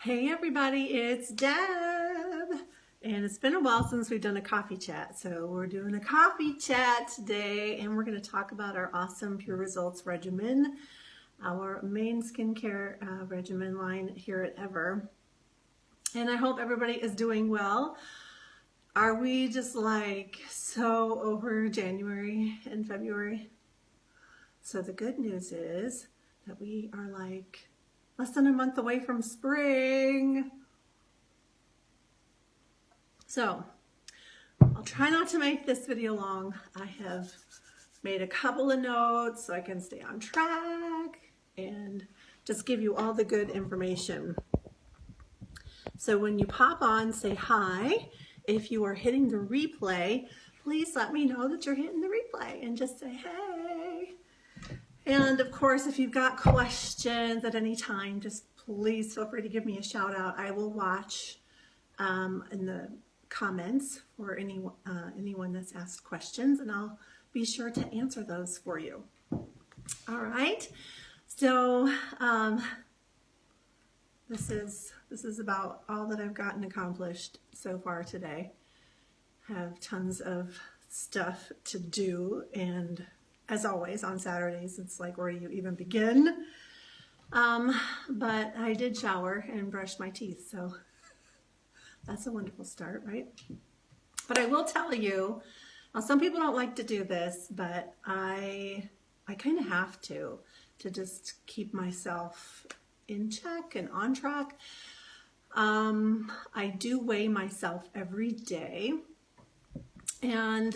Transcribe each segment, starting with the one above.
Hey everybody, it's Deb, and it's been a while since we've done a coffee chat, so we're doing a coffee chat today, and we're going to talk about our awesome Pure Results regimen, our main skincare regimen line here at Ever, and I hope everybody is doing well. Are we just like so over January and February? So the good news is that we are like less than a month away from spring. So I'll try not to make this video long. I have made a couple of notes so I can stay on track and just give you all the good information. So when you pop on, say hi. If you are hitting the replay, please let me know that you're hitting the replay and just say hey. And of course, if you've got questions at any time, just please feel free to give me a shout out. I will watch in the comments for anyone that's asked questions, and I'll be sure to answer those for you. All right. So this is about all that I've gotten accomplished so far today. I have tons of stuff to do, and as always, on Saturdays, it's like, where do you even begin? But I did shower and brush my teeth, so that's a wonderful start, right? But I will tell you, now some people don't like to do this, but I kind of have to just keep myself in check and on track. I do weigh myself every day. And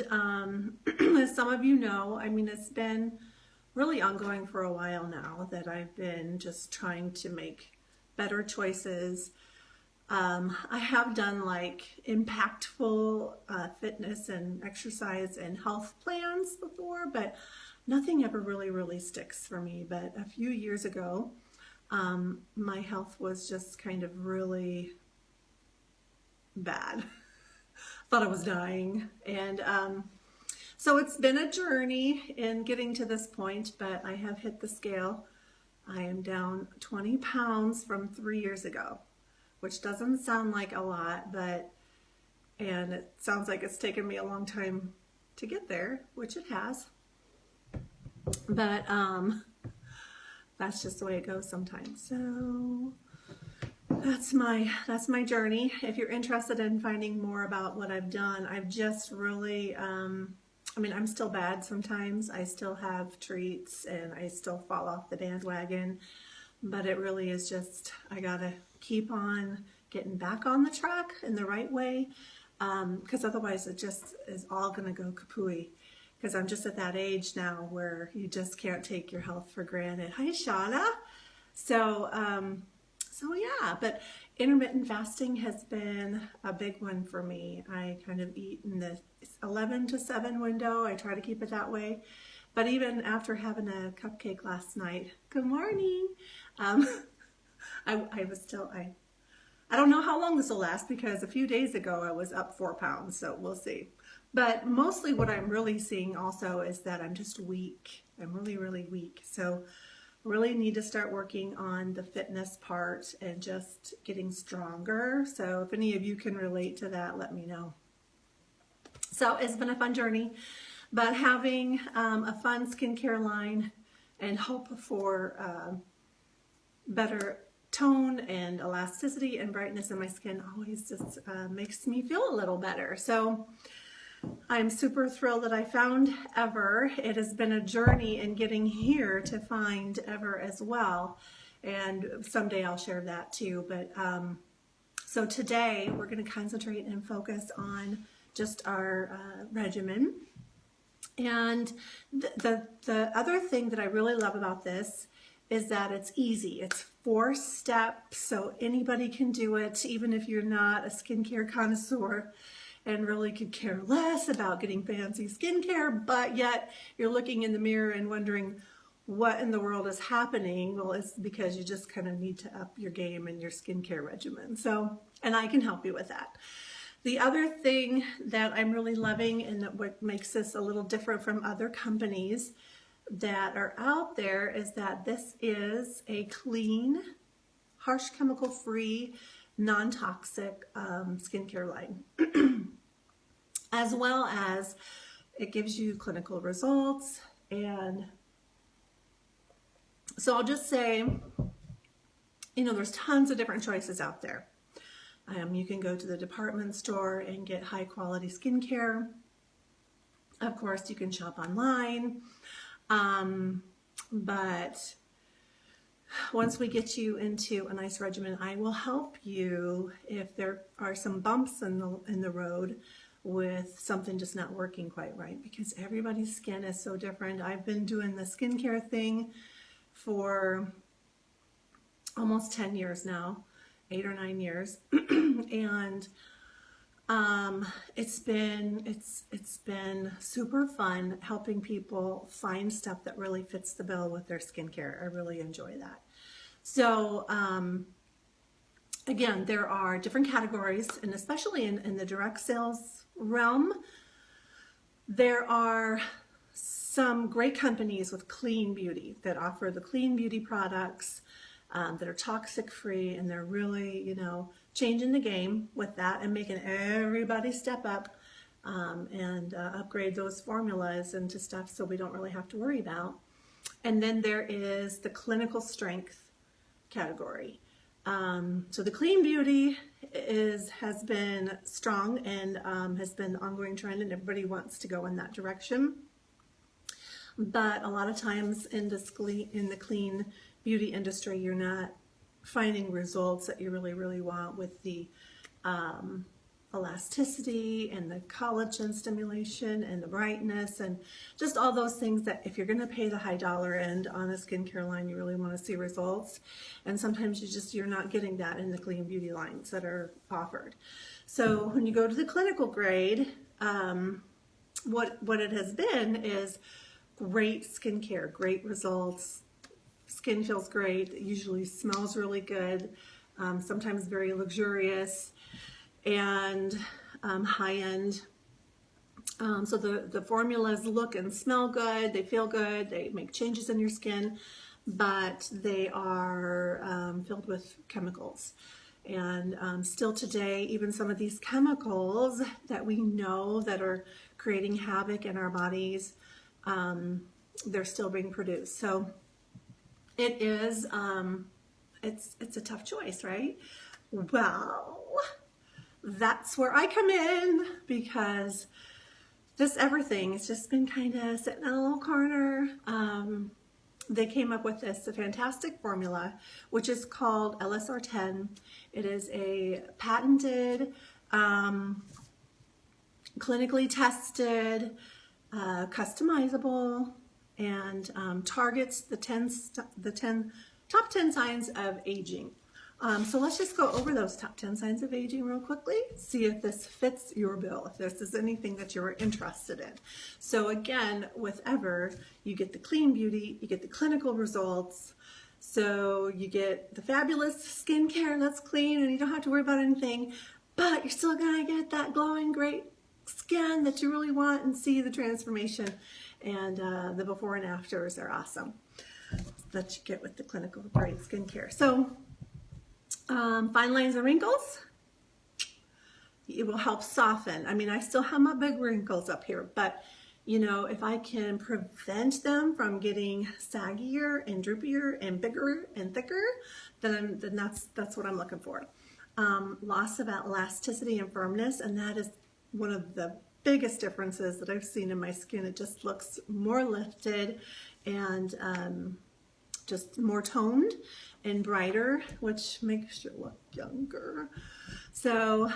as some of you know, I mean, it's been really ongoing for a while now that I've been just trying to make better choices. I have done like impactful fitness and exercise and health plans before, but nothing ever really sticks for me. But a few years ago, my health was just kind of really bad. Thought I was dying, and so it's been a journey in getting to this point, but I have hit the scale. I am down 20 pounds from 3 years ago, which doesn't sound like a lot, and it sounds like it's taken me a long time to get there, which it has, but that's just the way it goes sometimes. So that's my journey. If you're interested in finding more about what I've done, I've just really, I mean, I'm still bad sometimes. I still have treats and I still fall off the bandwagon, but it really is just, I gotta keep on getting back on the track in the right way, because otherwise it just is all gonna go kapooey, because I'm just at that age now where you just can't take your health for granted. Hi, Shauna. So yeah, but intermittent fasting has been a big one for me. I kind of eat in the 11 to 7 window. I try to keep it that way. But even after having a cupcake last night, good morning, I don't know how long this will last, because a few days ago I was up 4 pounds, so we'll see. But mostly what I'm really seeing also is that I'm just weak. I'm really weak. So really need to start working on the fitness part and just getting stronger. So if any of you can relate to that, let me know. So it's been a fun journey, but having a fun skincare line and hope for better tone and elasticity and brightness in my skin always just makes me feel a little better. So I'm super thrilled that I found Ever. It has been a journey in getting here to find Ever as well, and someday I'll share that too. But so today we're going to concentrate and focus on just our regimen. And the other thing that I really love about this is that it's easy. It's 4 steps, so anybody can do it, even if you're not a skincare connoisseur and really could care less about getting fancy skincare, but yet you're looking in the mirror and wondering what in the world is happening. Well, it's because you just kind of need to up your game in your skincare regimen. So, and I can help you with that. The other thing that I'm really loving, and that what makes this a little different from other companies that are out there, is that this is a clean, harsh chemical-free, non-toxic skincare line. As well as it gives you clinical results. And so I'll just say, you know, there's tons of different choices out there. You can go to the department store and get high quality skincare. Of course, you can shop online. But once we get you into a nice regimen, I will help you if there are some bumps in the road with something just not working quite right, because everybody's skin is so different. I've been doing the skincare thing for almost 10 years now, 8 or 9 years. And it's been super fun helping people find stuff that really fits the bill with their skincare. I really enjoy that. So again, there are different categories, and especially in the direct sales realm, there are some great companies with clean beauty that offer the clean beauty products that are toxic free, and they're really, you know, changing the game with that and making everybody step up and upgrade those formulas into stuff so we don't really have to worry about. And then there is the clinical strength category. So the clean beauty has been strong and has been an ongoing trend, and everybody wants to go in that direction. But a lot of times in the clean beauty industry, you're not finding results that you really want with the elasticity and the collagen stimulation and the brightness and just all those things that if you're going to pay the high dollar end on a skincare line, you really want to see results. And sometimes you're not getting that in the clean beauty lines that are offered. So when you go to the clinical grade, what it has been is great skincare, great results. Skin feels great. It usually smells really good. Sometimes very luxurious and high-end. So the formulas look and smell good, they feel good, they make changes in your skin, but they are filled with chemicals. And still today, even some of these chemicals that we know that are creating havoc in our bodies, they're still being produced. So it is, it's a tough choice, right? Well, that's where I come in, because this everything has just been kind of sitting in a little corner. They came up with this fantastic formula, which is called LSR10. It is a patented, clinically tested, customizable, and targets the top 10 signs of aging. So let's just go over those top 10 signs of aging real quickly, see if this fits your bill, if this is anything that you're interested in. So again, with Ever, you get the clean beauty, you get the clinical results, so you get the fabulous skincare that's clean and you don't have to worry about anything, but you're still gonna get that glowing, great skin that you really want and see the transformation. And the before and afters are awesome that you get with the clinical grade skincare. So fine lines and wrinkles, it will help soften. I mean, I still have my big wrinkles up here, but you know, if I can prevent them from getting saggier and droopier and bigger and thicker, then that's what I'm looking for. Loss of elasticity and firmness, and that is one of the biggest differences that I've seen in my skin. It just looks more lifted and just more toned and brighter, which makes you look younger. So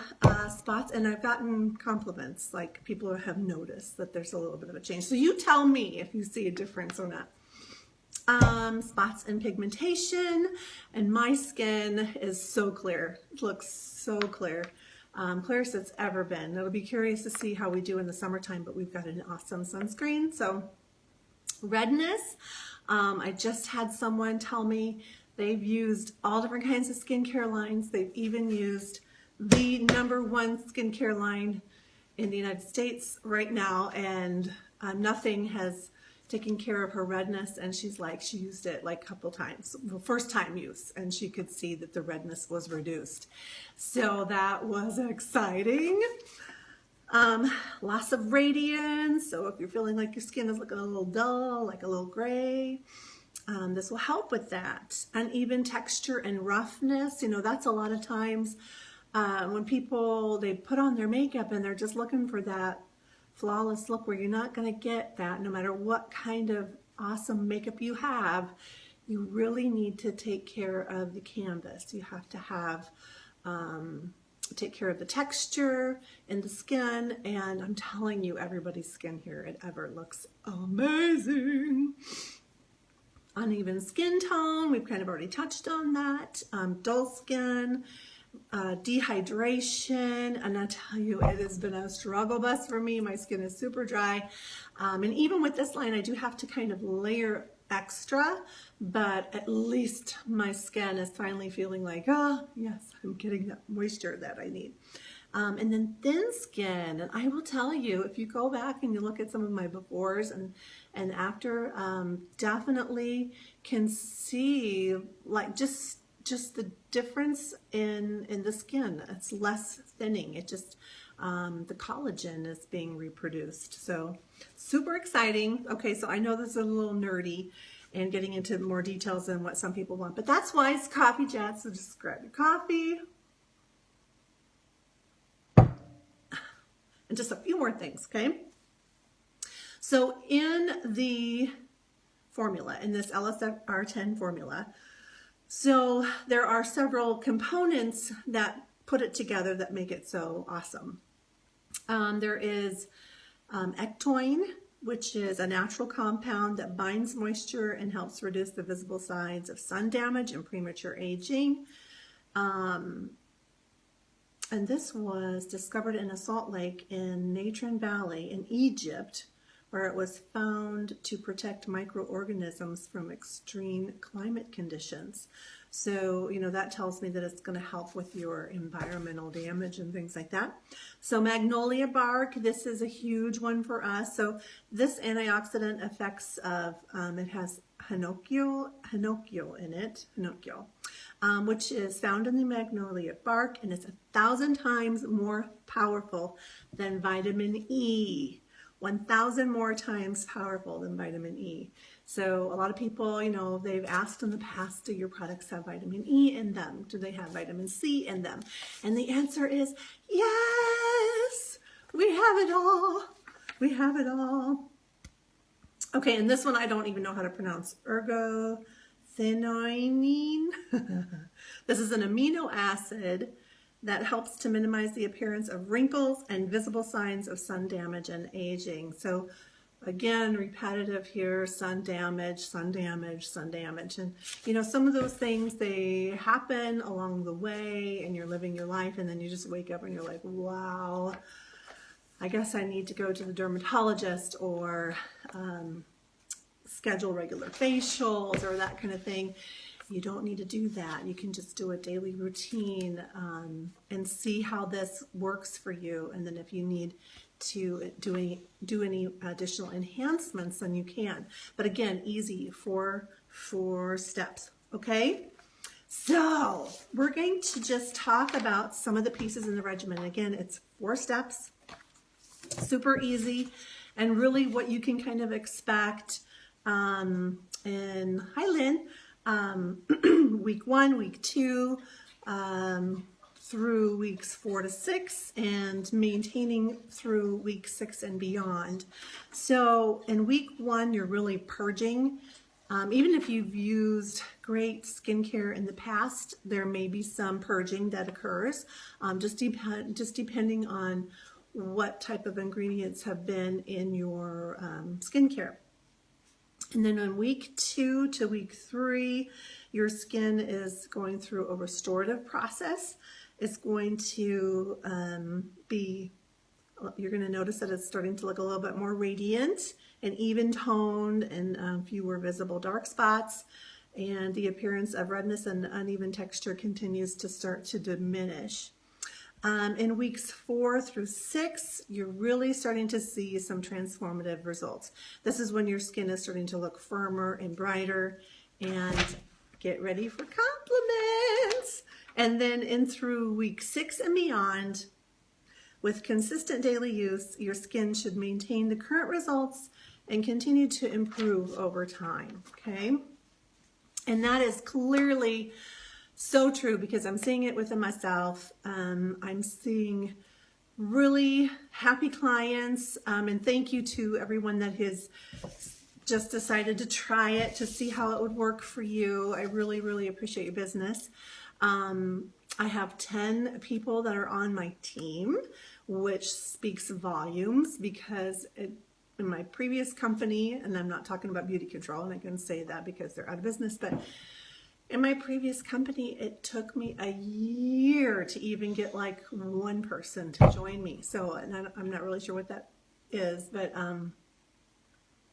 spots, and I've gotten compliments, like people have noticed that there's a little bit of a change. So you tell me if you see a difference or not. Spots and pigmentation, and my skin is so clear. It looks so clear. Clearest it's ever been. It'll be curious to see how we do in the summertime, but we've got an awesome sunscreen. So redness, I just had someone tell me they've used all different kinds of skincare lines. They've even used the #1 skincare line in the United States right now, and nothing has taking care of her redness, and she's like, she used it like a couple times, well, first time use, and she could see that the redness was reduced. So that was exciting. Loss of radiance. So if you're feeling like your skin is looking a little dull, like a little gray, this will help with that. Uneven texture and roughness. You know, that's a lot of times when people, they put on their makeup and they're just looking for that flawless look, where you're not going to get that no matter what kind of awesome makeup you have. You really need to take care of the canvas. You have to have take care of the texture in the skin, and I'm telling you, everybody's skin here at Ever looks amazing. Uneven skin tone, we've kind of already touched on that. Dull skin, dehydration, and I tell you, it has been a struggle bus for me. My skin is super dry, and even with this line, I do have to kind of layer extra, but at least my skin is finally feeling like, oh yes, I'm getting that moisture that I need. And then thin skin, and I will tell you, if you go back and you look at some of my befores and after, definitely can see like just the difference in the skin. It's less thinning. It just the collagen is being reproduced. So super exciting. Okay, so I know this is a little nerdy and getting into more details than what some people want, but that's why it's coffee chat. So just grab your coffee. And just a few more things, okay? So in the formula, in this LSR10 formula, so there are several components that put it together that make it so awesome. There is ectoine, which is a natural compound that binds moisture and helps reduce the visible signs of sun damage and premature aging. And this was discovered in a salt lake in Natron Valley in Egypt, where it was found to protect microorganisms from extreme climate conditions. So, you know, that tells me that it's going to help with your environmental damage and things like that. So magnolia bark, this is a huge one for us. So this antioxidant effects of, it has hinocchiol in it, which is found in the magnolia bark, and it's 1,000 times more powerful than vitamin E. 1,000 more times powerful than vitamin E. So a lot of people, you know, they've asked in the past, do your products have vitamin E in them? Do they have vitamin C in them? And the answer is yes, we have it all. We have it all. Okay, and this one I don't even know how to pronounce. Ergothioneine. This is an amino acid that helps to minimize the appearance of wrinkles and visible signs of sun damage and aging. So again, repetitive here, sun damage, sun damage, sun damage. And you know, some of those things, they happen along the way and you're living your life, and then you just wake up and you're like, wow, I guess I need to go to the dermatologist or schedule regular facials or that kind of thing. You don't need to do that. You can just do a daily routine and see how this works for you. And then if you need to do any additional enhancements, then you can. But again, easy, four steps, okay? So we're going to just talk about some of the pieces in the regimen. Again, it's 4 steps, super easy, and really what you can kind of expect in, hi Lynn, week 1, week 2, through weeks 4 to 6, and maintaining through week 6 and beyond. So in week 1, you're really purging. Even if you've used great skincare in the past, there may be some purging that occurs, just depending on what type of ingredients have been in your skincare. And then in week 2 to week 3, your skin is going through a restorative process. It's going to you're going to notice that it's starting to look a little bit more radiant and even toned, and fewer visible dark spots. And the appearance of redness and uneven texture continues to start to diminish. In weeks 4 through 6, you're really starting to see some transformative results. This is when your skin is starting to look firmer and brighter, and get ready for compliments. And then in through week 6 and beyond, with consistent daily use, your skin should maintain the current results and continue to improve over time, okay? And that is clearly so true because I'm seeing it within myself. I'm seeing really happy clients, and thank you to everyone that has just decided to try it to see how it would work for you. I really, really appreciate your business. I have 10 people that are on my team, which speaks volumes because in my previous company, and I'm not talking about beauty control, and I can say that because they're out of business, but in my previous company, it took me a year to even get like one person to join me. So, and I'm not really sure what that is, but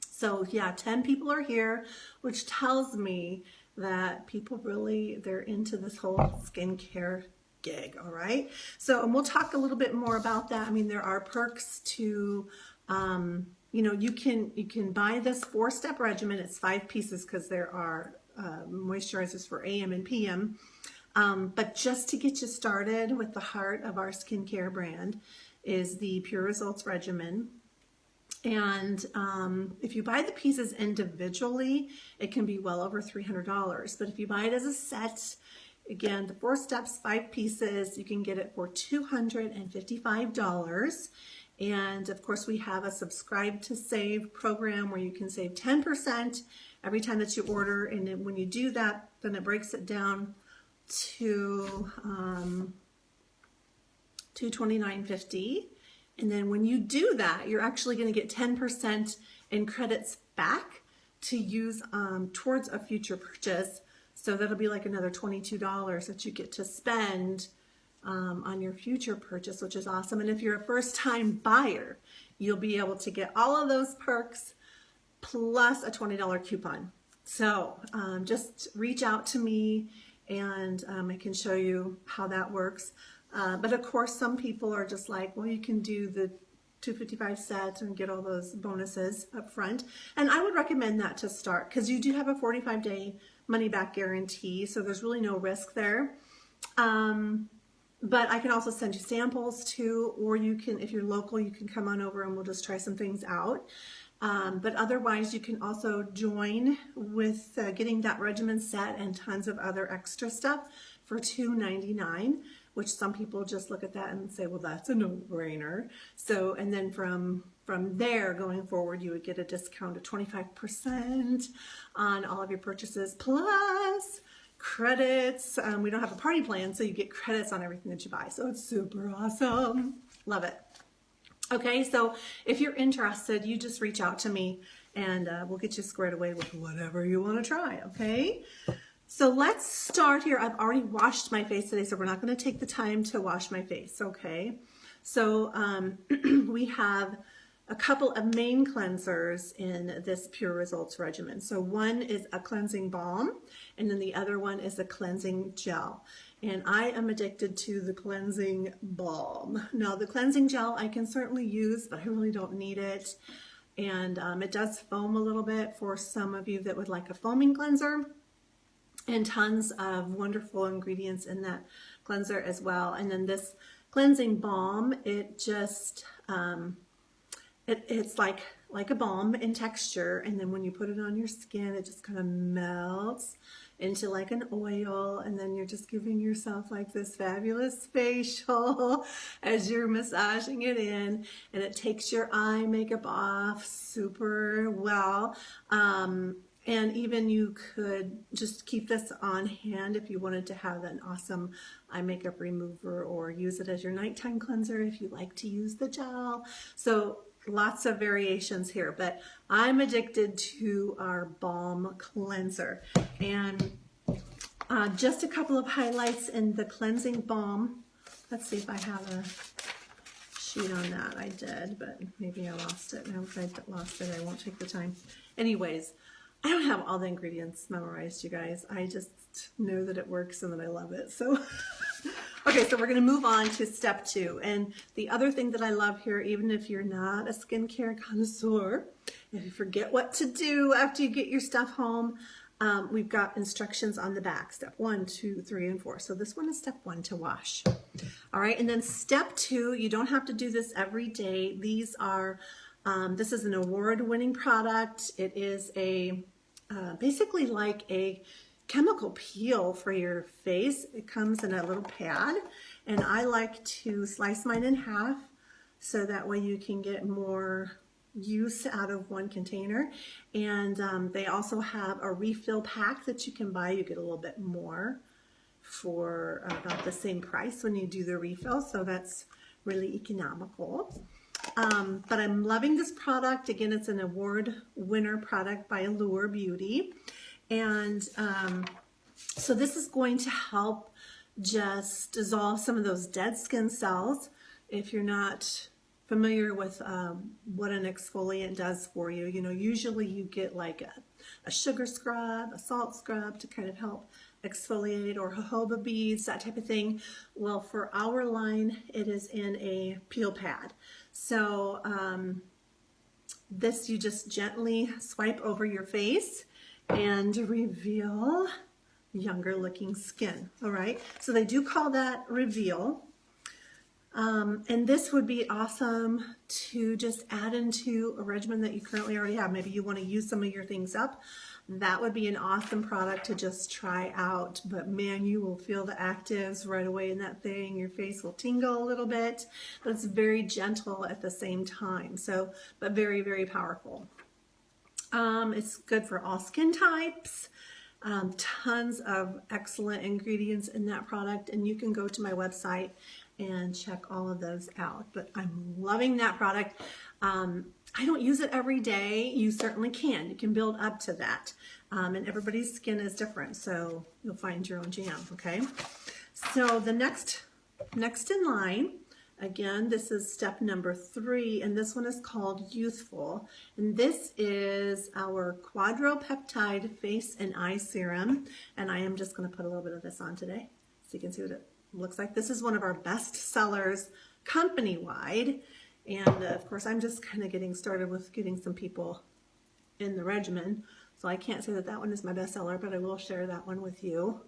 so yeah, 10 people are here, which tells me that people really, they're into this whole skincare gig, all right? So, and we'll talk a little bit more about that. I mean, there are perks to, you know, you can buy this 4-step regimen. It's 5 pieces because there are moisturizers for AM and PM. But just to get you started with the heart of our skincare brand is the Pure Results regimen. And if you buy the pieces individually, it can be well over $300. But if you buy it as a set, again, the 4 steps, 5 pieces, you can get it for $255. And of course, we have a subscribe to save program where you can save 10% every time that you order. And then when you do that, then it breaks it down to $229.50. And then when you do that, you're actually going to get 10% in credits back to use towards a future purchase. So that'll be like another $22 that you get to spend on your future purchase, which is awesome. And if you're a first-time buyer, you'll be able to get all of those perks plus a $20 coupon. So just reach out to me and I can show you how that works. But of course, some people are just like, well, you can do the $255 set and get all those bonuses up front. And I would recommend that to start because you do have a 45-day money-back guarantee, so there's really no risk there. But I can also send you samples too, or you can, if you're local, you can come on over and we'll just try some things out. But otherwise, you can also join with getting that regimen set and tons of other extra stuff for $299, which some people just look at that and say, well, that's a no-brainer. So, and then from there going forward, you would get a discount of 25% on all of your purchases, plus credits. We don't have a party plan, so you get credits on everything that you buy. So it's super awesome. Love it. Okay, so if you're interested, you just reach out to me and we'll get you squared away with whatever you want to try, okay? So let's start here. I've already washed my face today, so we're not going to take the time to wash my face, okay? So we have a couple of main cleansers in this Pure Results regimen. So one is a cleansing balm, and then the other one is a cleansing gel. And I am addicted to the cleansing balm. Now the cleansing gel I can certainly use, but I really don't need it. And it does foam a little bit for some of you that would like a foaming cleanser. And tons of wonderful ingredients in that cleanser as well. And then this cleansing balm, it just, it's like a balm in texture. And then when you put it on your skin, it just kind of melts into like an oil. And then you're just giving yourself like this fabulous facial as you're massaging it in. And it takes your eye makeup off super well. And even you could just keep this on hand if you wanted to have an awesome eye makeup remover, or use it as your nighttime cleanser if you like to use the gel. So lots of variations here, but I'm addicted to our balm cleanser. And just a couple of highlights in the cleansing balm. Let's see if I have a sheet on that. I did, but maybe I lost it. Now if I lost it, I won't take the time. Anyways, I don't have all the ingredients memorized, you guys. I just know that it works and that I love it. So Okay, so we're going to move on to step 2. And the other thing that I love here, even if you're not a skincare connoisseur, if you forget what to do after you get your stuff home, we've got instructions on the back. Step 1, 2, 3, and 4. So this one is step 1, to wash. All right, and then step 2, you don't have to do this every day. These are, this is an award-winning product. It is a basically like a chemical peel for your face. It comes in a little pad, and I like to slice mine in half so that way you can get more use out of one container. And they also have a refill pack that you can buy. You get a little bit more for about the same price when you do the refill, so that's really economical. But I'm loving this product. Again, it's an award winner product by Allure Beauty. And so this is going to help just dissolve some of those dead skin cells. If you're not familiar with what an exfoliant does for you, you know, usually you get like a sugar scrub, a salt scrub to kind of help exfoliate, or jojoba beads, that type of thing. Well, for our line, it is in a peel pad. So this you just gently swipe over your face and reveal younger looking skin. All right, so they do call that reveal. And this would be awesome to just add into a regimen that you currently already have. Maybe you want to use some of your things up. That would be an awesome product to just try out. But man, you will feel the actives right away in that thing. Your face will tingle a little bit, but it's very gentle at the same time. So, but very, very powerful. It's good for all skin types. Tons of excellent ingredients in that product, and you can go to my website and check all of those out. But I'm loving that product. I don't use it every day. You certainly can. You can build up to that. And everybody's skin is different, so you'll find your own jam, okay? So the next in line, again, this is step number 3, and this one is called Youthful. And this is our quadropeptide face and eye serum. And I am just going to put a little bit of this on today so you can see what it looks like. This is one of our best sellers company-wide. And of course, I'm just kind of getting started with getting some people in the regimen. So I can't say that that one is my best seller, but I will share that one with you.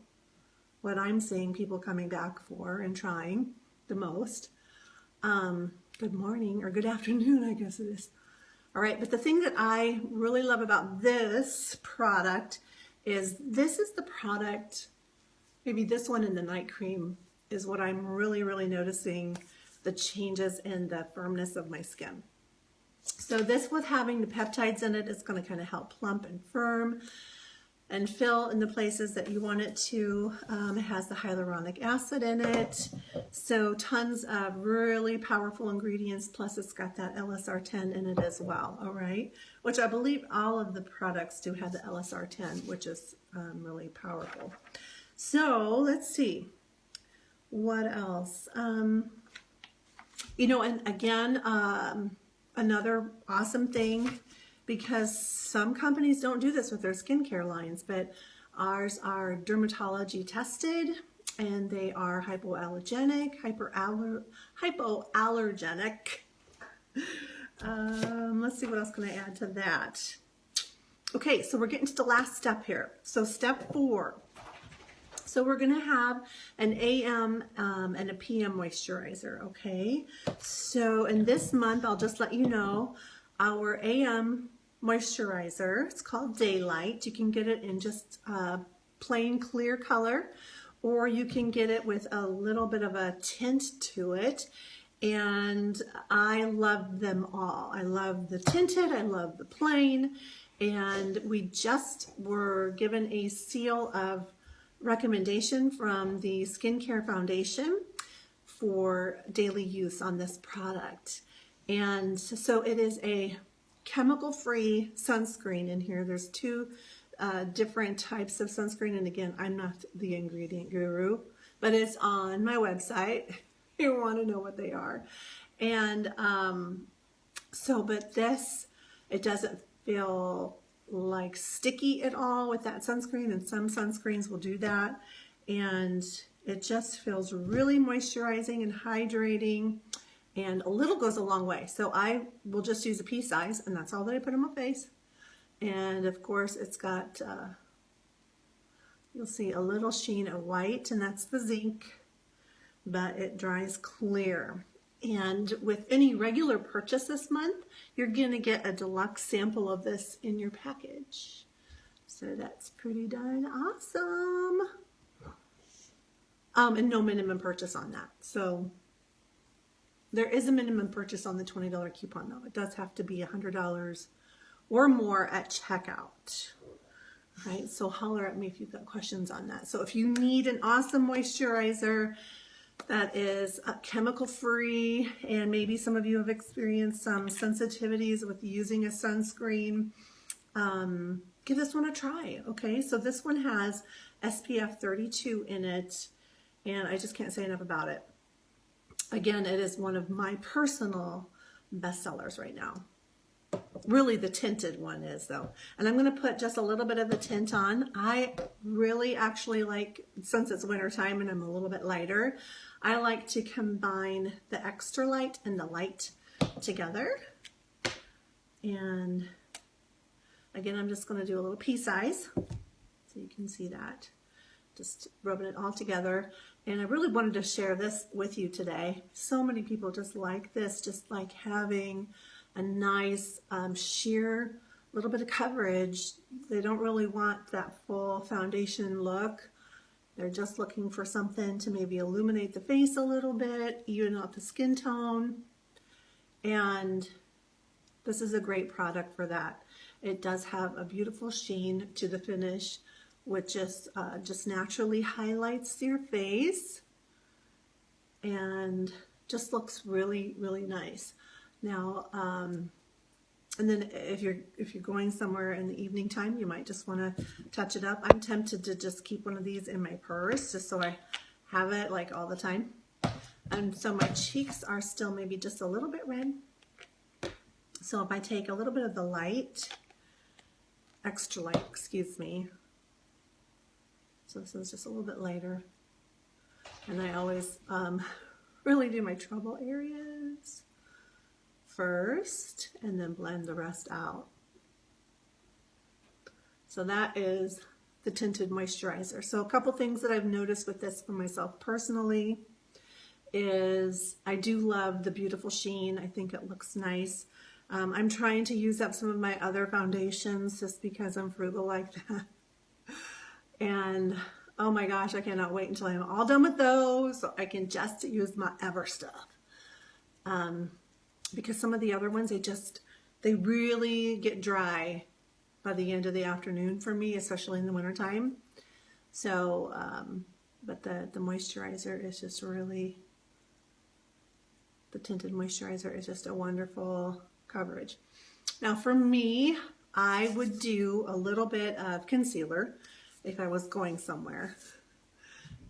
What I'm seeing people coming back for and trying the most. Good morning, or good afternoon, I guess it is. All right, but the thing that I really love about this product is this is the product, maybe this one in the night cream is what I'm really, really noticing the changes in the firmness of my skin. So this, with having the peptides in it, is going to kind of help plump and firm and fill in the places that you want it to. It has the hyaluronic acid in it, so tons of really powerful ingredients, plus it's got that LSR10 in it as well, all right? Which I believe all of the products do have the LSR10, which is really powerful. So let's see, what else? You know, and again, another awesome thing, because some companies don't do this with their skincare lines, but ours are dermatology tested, and they are hypoallergenic, hypoallergenic. Let's see, what else can I add to that? Okay, so we're getting to the last step here. So step 4. So we're going to have an AM and a PM moisturizer, okay? So in this month, I'll just let you know, our AM moisturizer, it's called Daylight. You can get it in just plain clear color, or you can get it with a little bit of a tint to it. And I love them all. I love the tinted, I love the plain, and we just were given a seal of recommendation from the Skincare Foundation for daily use on this product. And so it is a chemical-free sunscreen in here. There's 2 different types of sunscreen, and again, I'm not the ingredient guru, but it's on my website if you want to know what they are. And but this, it doesn't feel like sticky at all with that sunscreen, and some sunscreens will do that, and It just feels really moisturizing and hydrating, and a little goes a long way. So I will just use a pea size, and that's all that I put on my face. And of course it's got, you'll see a little sheen of white, and that's the zinc, but it dries clear. And with any regular purchase this month, you're gonna get a deluxe sample of this in your package. So that's pretty darn awesome. And no minimum purchase on that. So there is a minimum purchase on the $20 coupon though. It does have to be $100 or more at checkout. Right, so holler at me if you've got questions on that. So if you need an awesome moisturizer that is chemical free, and maybe some of you have experienced some sensitivities with using a sunscreen, give this one a try. Okay, so this one has SPF 32 in it, and I just can't say enough about it. Again, it is one of my personal bestsellers right now. Really, the tinted one is though. And I'm going to put just a little bit of the tint on. I really actually like, since it's winter time and I'm a little bit lighter, I like to combine the extra light and the light together. And again, I'm just going to do a little pea size so you can see that. Just rubbing it all together. And I really wanted to share this with you today. So many people just like this, just like having a nice sheer little bit of coverage. They don't really want that full foundation look. They're just looking for something to maybe illuminate the face a little bit, even out the skin tone. And this is a great product for that. It does have a beautiful sheen to the finish, which just naturally highlights your face and just looks really, really nice. Now, and then if you're going somewhere in the evening time, you might just want to touch it up. I'm tempted to just keep one of these in my purse just so I have it like all the time. And so my cheeks are still maybe just a little bit red. So if I take a little bit of the light, extra light, excuse me. So this is just a little bit lighter. And I always really do my trouble areas first and then blend the rest out. So that is the tinted moisturizer. So a couple things that I've noticed with this for myself personally is I do love the beautiful sheen. I think it looks nice. I'm trying to use up some of my other foundations just because I'm frugal like that. And oh my gosh, I cannot wait until I'm all done with those so I can just use my Ever stuff. Because some of the other ones, they really get dry by the end of the afternoon for me, especially in the wintertime. So, but the moisturizer is just really, the tinted moisturizer is just a wonderful coverage. Now for me, I would do a little bit of concealer if I was going somewhere.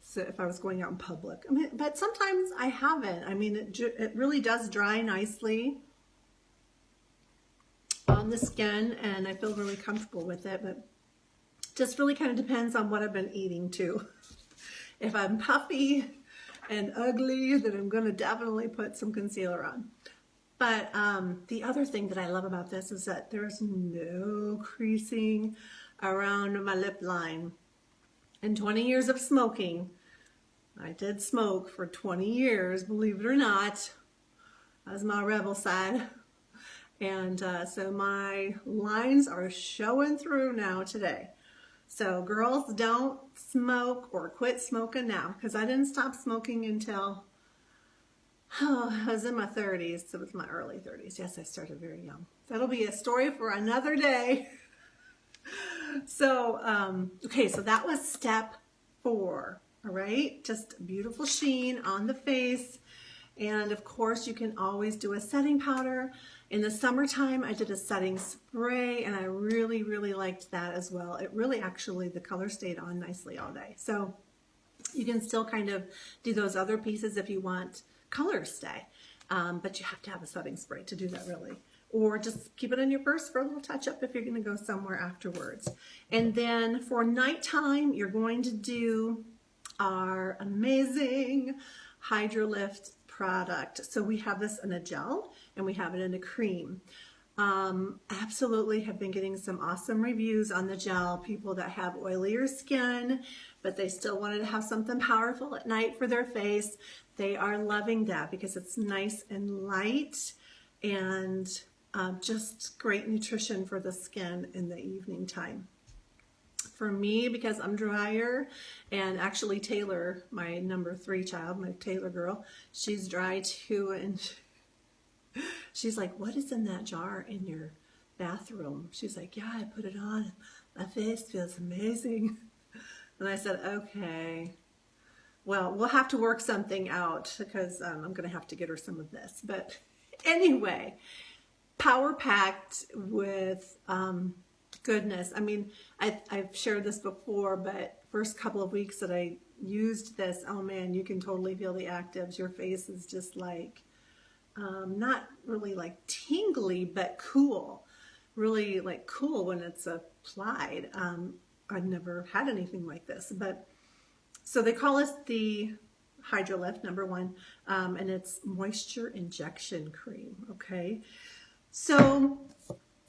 So if I was going out in public. I mean, but sometimes I haven't. I mean, it really does dry nicely on the skin, and I feel really comfortable with it, but just really kind of depends on what I've been eating too. If I'm puffy and ugly, then I'm going to definitely put some concealer on. But the other thing that I love about this is that there's no creasing around my lip line. In 20 years of smoking, I did smoke for 20 years, believe it or not. That was my rebel side. And so my lines are showing through now today. So girls, don't smoke or quit smoking now, because I didn't stop smoking until I was in my 30s. So it was my early 30s. Yes, I started very young. That'll be a story for another day. So, okay, so that was step 4. All right, just beautiful sheen on the face. And of course, you can always do a setting powder. In the summertime, I did a setting spray, and I really, really liked that as well. It really actually, the color stayed on nicely all day. So you can still kind of do those other pieces if you want color to stay. But you have to have a setting spray to do that really. Or just keep it in your purse for a little touch up if you're going to go somewhere afterwards. And then for nighttime, you're going to do our amazing Hydrolift product. So we have this in a gel and we have it in a cream. Absolutely have been getting some awesome reviews on the gel. People that have oilier skin, but they still wanted to have something powerful at night for their face. They are loving that because it's nice and light and just great nutrition for the skin in the evening time. For me, because I'm drier, and actually Taylor, my number 3 child, my Taylor girl, she's dry too, and she's like, what is in that jar in your bathroom? She's like, yeah, I put it on. My face feels amazing. And I said, okay, well, we'll have to work something out because I'm going to have to get her some of this. But anyway, power packed with goodness. I mean, I've shared this before, but first couple of weeks that I used this, oh man, you can totally feel the actives. Your face is just like, not really like tingly, but cool. Really like cool when it's applied. I've never had anything like this, but so they call us the Hydrolift #1, and it's moisture injection cream. Okay. So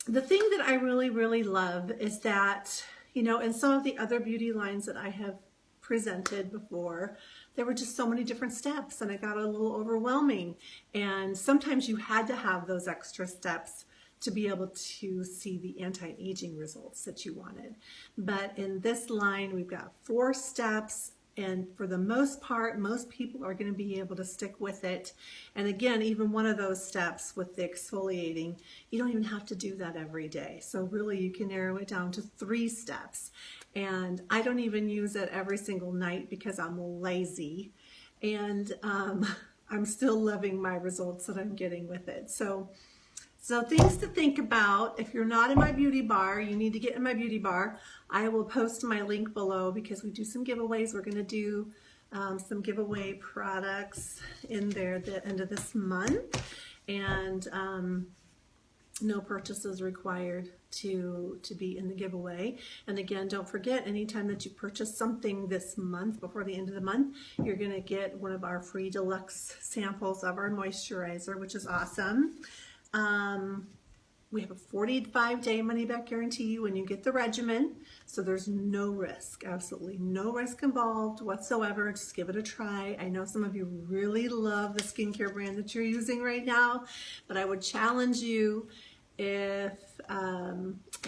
the thing that I really, really love is that, you know, in some of the other beauty lines that I have presented before, there were just so many different steps and it got a little overwhelming. And sometimes you had to have those extra steps to be able to see the anti-aging results that you wanted. But in this line, we've got 4 steps. And for the most part, most people are going to be able to stick with it. And again, even one of those steps with the exfoliating, you don't even have to do that every day. So really you can narrow it down to 3 steps. And I don't even use it every single night because I'm lazy. And I'm still loving my results that I'm getting with it. So things to think about. If you're not in my beauty bar, you need to get in my beauty bar. I will post my link below because we do some giveaways. We're going to do some giveaway products in there at the end of this month. And no purchases required to be in the giveaway. And again, don't forget, anytime that you purchase something this month, before the end of the month, you're going to get one of our free deluxe samples of our moisturizer, which is awesome. We have a 45-day money-back guarantee when you get the regimen, so there's no risk, absolutely no risk involved whatsoever. Just give it a try. I know some of you really love the skincare brand that you're using right now, but I would challenge you, if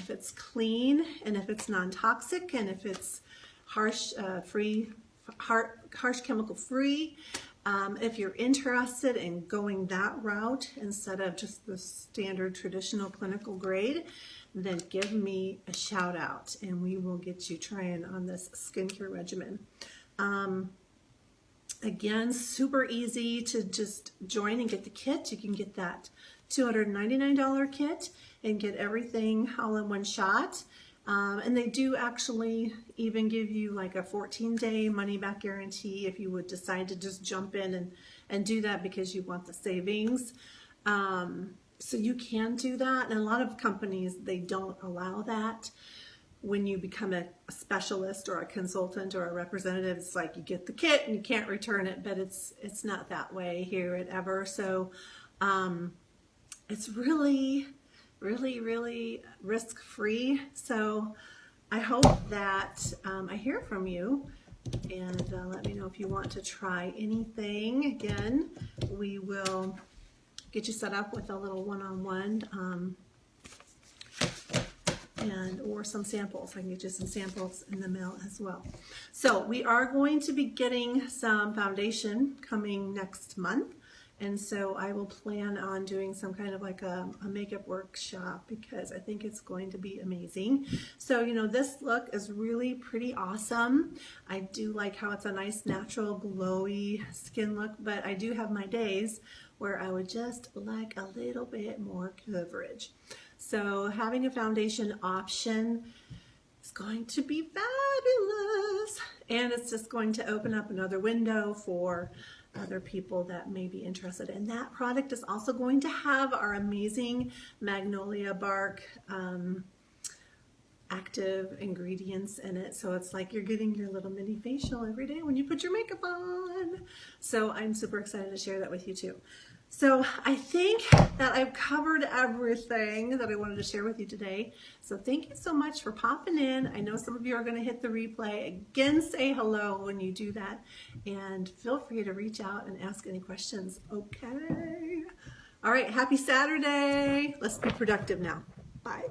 it's clean and if it's non-toxic and if it's harsh chemical free, if you're interested in going that route instead of just the standard traditional clinical grade, then give me a shout out and we will get you trying on this skincare regimen. Again, super easy to just join and get the kit. You can get that $299 kit and get everything all in one shot. And they do actually even give you like a 14-day money-back guarantee if you would decide to just jump in and do that because you want the savings. So you can do that. And a lot of companies, they don't allow that. When you become a specialist or a consultant or a representative, it's like you get the kit and you can't return it, but it's not that way here at Ever. So it's really risk-free. So I hope that I hear from you and let me know if you want to try anything. Again, we will get you set up with a little one-on-one or some samples. I can get you some samples in the mail as well. So we are going to be getting some foundation coming next month. And so I will plan on doing some kind of like a makeup workshop because I think it's going to be amazing. So, you know, this look is really pretty awesome. I do like how it's a nice natural glowy skin look, but I do have my days where I would just like a little bit more coverage. So having a foundation option is going to be fabulous. And it's just going to open up another window for other people that may be interested. And that product is also going to have our amazing magnolia bark active ingredients in it. So it's like you're getting your little mini facial every day when you put your makeup on. So I'm super excited to share that with you too. So I think that I've covered everything that I wanted to share with you today. So thank you so much for popping in. I know some of you are going to hit the replay. Again, say hello when you do that. And feel free to reach out and ask any questions. Okay. All right. Happy Saturday. Let's be productive now. Bye.